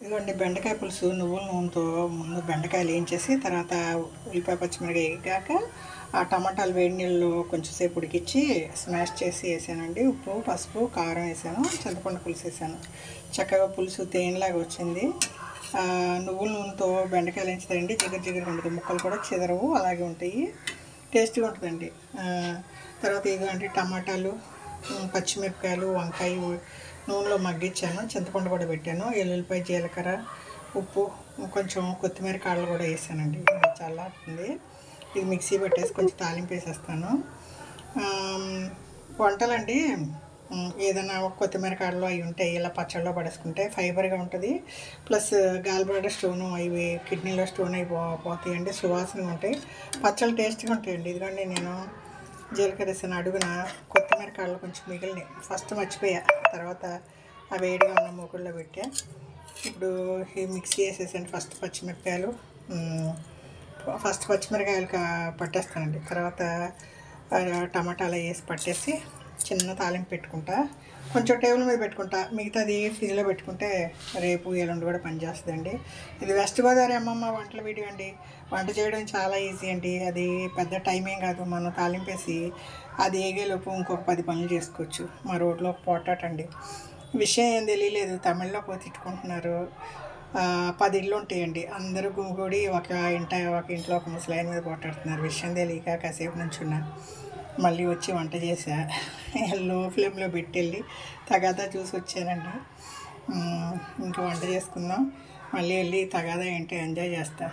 ఇదిగోండి బెండకాయ పులుసు నువ్వుల నూనెతో ముందు బెండకాయలు వేయించేసి తర్వాత ఉల్లిపాయ పచ్చిమిరకాయ వేగాక ఆ టమాటాలు వేడి నీళ్ళు కొంచెం సేపు ఉడికించి స్మాష్ చేసి వేసానండి. ఉప్పు పసుపు కారం వేసాను, చింతపండు పులుసు వేసాను. చక్కగా పులుసు తేనెలాగా వచ్చింది. నువ్వుల నూనెతో బెండకాయలు వేయించుతాయండి, జిగురు ఉంటుంది, ముక్కలు కూడా చెదరవు, అలాగే ఉంటాయి, టేస్టీగా ఉంటుందండి. తర్వాత ఇదిగోండి టమాటాలు పచ్చిమిరపకాయలు వంకాయ నూనెలో మగ్గించాను, చింతపండు కూడా పెట్టాను, ఎల్లుల్లిపాయ జీలకర్ర ఉప్పు కొంచెం కొత్తిమీర కాడలు కూడా వేసానండి. ఇది చల్లారుతుంది. ఇది మిక్సీ పెట్టేసి కొంచెం తాలింపు వేసేస్తాను. వంటలండి ఏదైనా కొత్తిమీర కాడలు అవి ఉంటాయి, ఇలా పచ్చళ్ళలో పడేసుకుంటే ఫైబర్గా ఉంటుంది. ప్లస్ గాల్బ్లాడర్ స్టోన్ అవి కిడ్నీలో స్టోన్ అవి పోతాయండి, సువాసనగా ఉంటాయి, పచ్చళ్ళు టేస్ట్గా ఉంటాయండి. ఇదిగోండి నేను జీలకర్ర వేసాను, అడుగున కొత్తిమీర కాడలు కొంచెం మిగిలినాయి, ఫస్ట్ మర్చిపోయా, తర్వాత ఆ వేడిగా ఉన్న మూకుల్లో పెట్టా. ఇప్పుడు ఈ మిక్సీ వేసేసాను. ఫస్ట్ పచ్చిమిరకాయలు పట్టేస్తానండి, తర్వాత టమాటాలు వేసి పట్టేసి చిన్న తాలింపు పెట్టుకుంటా, కొంచెం టేబుల్ మీద పెట్టుకుంటా, మిగతాది ఫ్రిడ్జ్లో పెట్టుకుంటే రేపు ఎల్లుండి కూడా పనిచేస్తుందండి. ఇది వెస్ట్ గోదావరి అమ్మమ్మ వంటల వీడియో అండి. వంట చేయడం చాలా ఈజీ అండి, అది పెద్ద టైం ఏం కాదు. మనం తాలింపేసి అది ఏగేలోపు ఇంకొక 10 పనులు చేసుకోవచ్చు. మా రోడ్లో పోటాటండి, విషయం ఏం తెలియలేదు, తమిళ్లో తిట్టుకుంటున్నారు. 10 ఇళ్ళు ఉంటాయండి, అందరూ గుమిగూడి ఒక ఇంట్లో ఒక ముసలాయన మీద పోటాడుతున్నారు. విషయం తెలియక కాసేపు నుంచున్నా, మళ్ళీ వచ్చి వంట చేసా, లో ఫ్లేమ్లో పెట్టెళ్ళి తగాదా చూసి వచ్చానండి. ఇంకా వంట చేసుకుందాం, మళ్ళీ వెళ్ళి తగాదా ఏంటో ఎంజాయ్ చేస్తా.